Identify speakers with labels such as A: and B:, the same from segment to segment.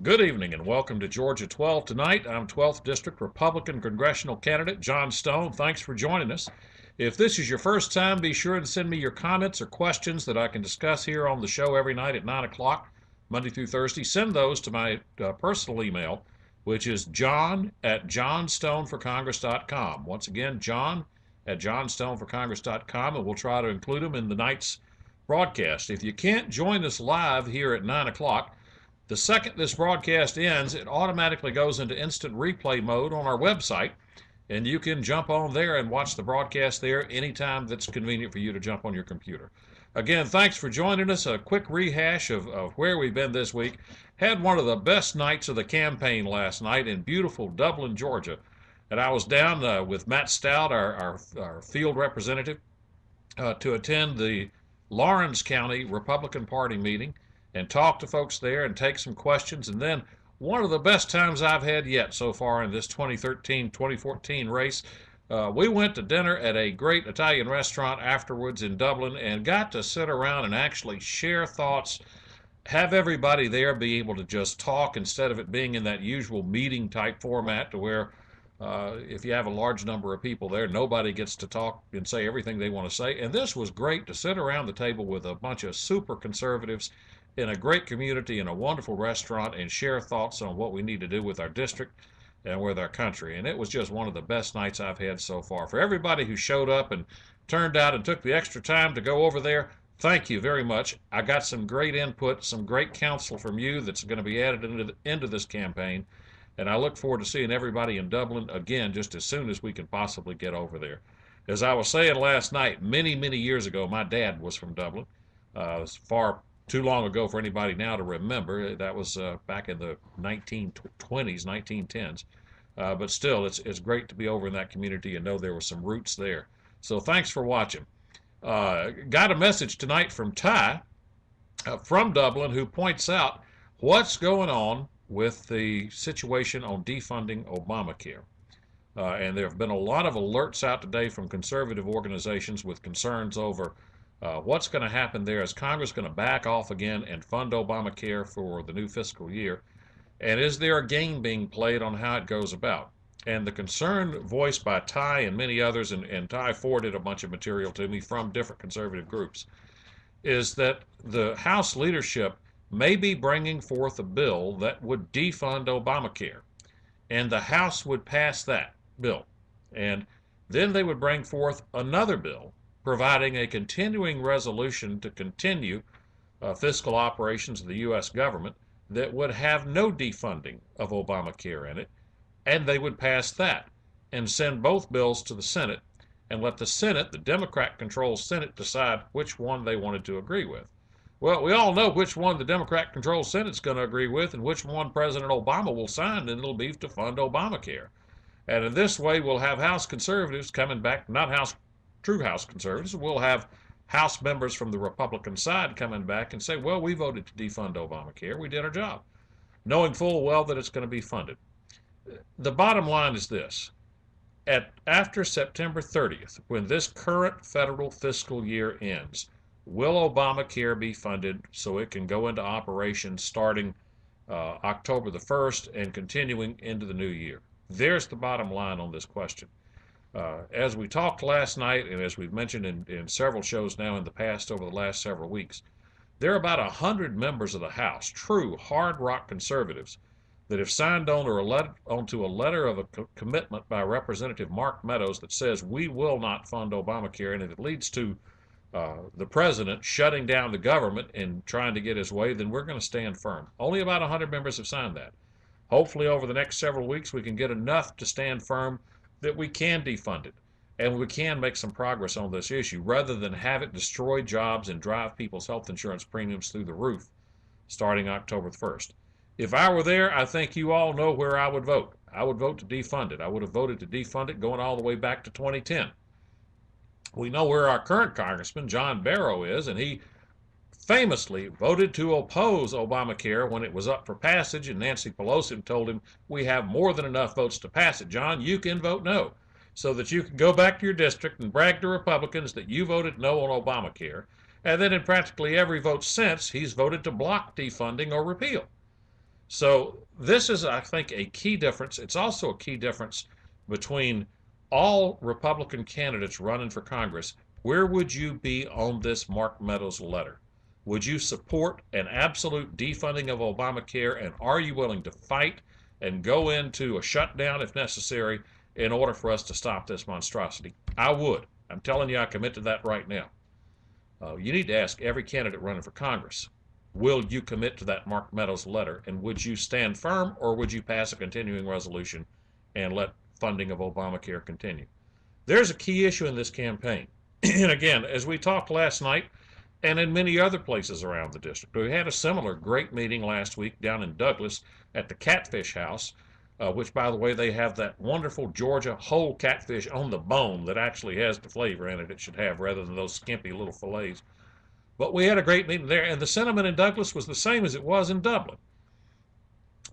A: Good evening and welcome to Georgia 12 tonight. I'm 12th District Republican Congressional Candidate John Stone. Thanks for joining us. If this is your first time, be sure to send me your comments or questions that I can discuss here on the show every night at 9 o'clock, Monday through Thursday. Send those to my personal email, which is john@johnstoneforcongress.com. Once again, john@johnstoneforcongress.com, and we'll try to include them in the night's broadcast. If you can't join us live here at 9 o'clock, the second this broadcast ends, it automatically goes into instant replay mode on our website, and you can jump on there and watch the broadcast there anytime that's convenient for you to jump on your computer. Again, thanks for joining us. A quick rehash of where we've been this week. Had one of the best nights of the campaign last night in beautiful Dublin, Georgia. And I was down with Matt Stout, our field representative, to attend the Lawrence County Republican Party meeting and talk to folks there and take some questions. And then one of the best times I've had yet so far in this 2013-2014 race, we went to dinner at a great Italian restaurant afterwards in Dublin and got to sit around and actually share thoughts, have everybody there be able to just talk instead of it being in that usual meeting type format to where if you have a large number of people there, nobody gets to talk and say everything they want to say. And this was great to sit around the table with a bunch of super conservatives in a great community in a wonderful restaurant and share thoughts on what we need to do with our district and with our country. And it was just one of the best nights I've had so far. For everybody who showed up and turned out and took the extra time to go over there, thank you very much. I got some great input, some great counsel from you that's going to be added into this campaign. And I look forward to seeing everybody in Dublin again just as soon as we can possibly get over there. As I was saying last night, many, many years ago, my dad was from Dublin. It's far too long ago for anybody now to remember. That was back in the 1920s, 1910s. But still, it's great to be over in that community and know there were some roots there. So thanks for watching. Got a message tonight from Ty from Dublin who points out what's going on with the situation on defunding Obamacare. And there have been a lot of alerts out today from conservative organizations with concerns over what's going to happen there. Is Congress going to back off again and fund Obamacare for the new fiscal year? And is there a game being played on how it goes about? And the concern voiced by Ty and many others, and Ty forwarded a bunch of material to me from different conservative groups, is that the House leadership may be bringing forth a bill that would defund Obamacare. And the House would pass that bill. And then they would bring forth another bill providing a continuing resolution to continue fiscal operations of the U.S. government that would have no defunding of Obamacare in it. And they would pass that and send both bills to the Senate and let the Senate, the Democrat-controlled Senate, decide which one they wanted to agree with. Well, we all know which one the Democrat-controlled Senate's going to agree with and which one President Obama will sign, and it'll be to fund Obamacare. And in this way, we'll have House conservatives coming back, not true House conservatives, we'll have House members from the Republican side coming back and say, well, we voted to defund Obamacare, we did our job, knowing full well that it's going to be funded. The bottom line is this. After September 30th, when this current federal fiscal year ends, will Obamacare be funded so it can go into operation starting October the 1st and continuing into the new year? There's the bottom line on this question. As we talked last night, and as we've mentioned in several shows now in the past over the last several weeks, there are about 100 members of the House, true hard rock conservatives, that have signed on onto a letter of a commitment by Representative Mark Meadows that says we will not fund Obamacare, and if it leads to the president shutting down the government and trying to get his way, then we're going to stand firm. Only about 100 members have signed that. Hopefully over the next several weeks we can get enough to stand firm that we can defund it and we can make some progress on this issue rather than have it destroy jobs and drive people's health insurance premiums through the roof starting October 1st. If I were there, I think you all know where I would vote. I would vote to defund it. I would have voted to defund it going all the way back to 2010. We know where our current Congressman, John Barrow, is, and he famously voted to oppose Obamacare when it was up for passage, and Nancy Pelosi told him, we have more than enough votes to pass it, John. You can vote no, so that you can go back to your district and brag to Republicans that you voted no on Obamacare. And then in practically every vote since, he's voted to block defunding or repeal. So this is, I think, a key difference. It's also a key difference between all Republican candidates running for Congress. Where would you be on this Mark Meadows letter? Would you support an absolute defunding of Obamacare, and are you willing to fight and go into a shutdown if necessary in order for us to stop this monstrosity? I would. I'm telling you, I commit to that right now. You need to ask every candidate running for Congress, will you commit to that Mark Meadows letter, and would you stand firm, or would you pass a continuing resolution and let funding of Obamacare continue? There's a key issue in this campaign. And again, as we talked last night, and in many other places around the district, we had a similar great meeting last week down in Douglas at the Catfish House, which, by the way, they have that wonderful Georgia whole catfish on the bone that actually has the flavor in it it should have, rather than those skimpy little fillets. But we had a great meeting there, and the sentiment in Douglas was the same as it was in Dublin.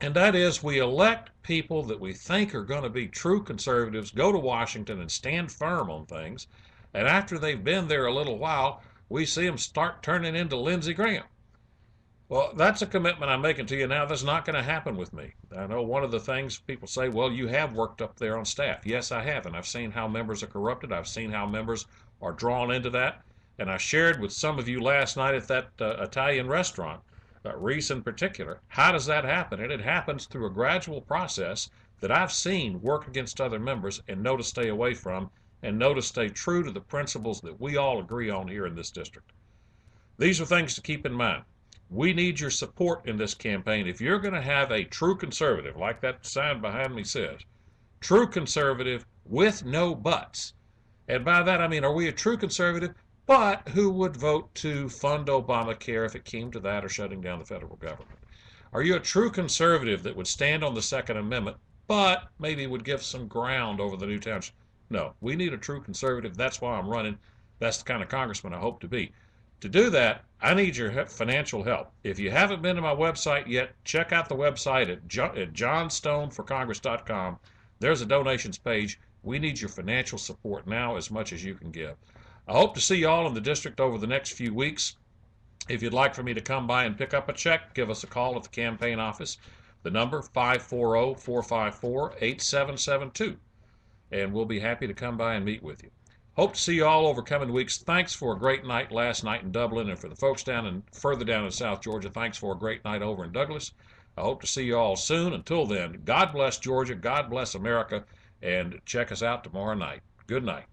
A: And that is, we elect people that we think are going to be true conservatives, go to Washington and stand firm on things, and after they've been there a little while, we see them start turning into Lindsey Graham. Well, that's a commitment I'm making to you now. That's not going to happen with me. I know one of the things people say, well, you have worked up there on staff. Yes, I have, and I've seen how members are corrupted. I've seen how members are drawn into that. And I shared with some of you last night at that Italian restaurant, Reese in particular, how does that happen? And it happens through a gradual process that I've seen work against other members and know to stay away from, and know to stay true to the principles that we all agree on here in this district. These are things to keep in mind. We need your support in this campaign. If you're going to have a true conservative, like that sign behind me says, true conservative with no buts. And by that I mean, are we a true conservative, but who would vote to fund Obamacare if it came to that, or shutting down the federal government? Are you a true conservative that would stand on the Second Amendment, but maybe would give some ground over the new township? No, we need a true conservative. That's why I'm running. That's the kind of congressman I hope to be. To do that, I need your financial help. If you haven't been to my website yet, check out the website at johnstoneforcongress.com. There's a donations page. We need your financial support now as much as you can give. I hope to see you all in the district over the next few weeks. If you'd like for me to come by and pick up a check, give us a call at the campaign office. The number 540-454-8772. And we'll be happy to come by and meet with you. Hope to see you all over coming weeks. Thanks for a great night last night in Dublin, and for the folks further down in South Georgia, thanks for a great night over in Douglas. I hope to see you all soon. Until then, God bless Georgia, God bless America, and check us out tomorrow night. Good night.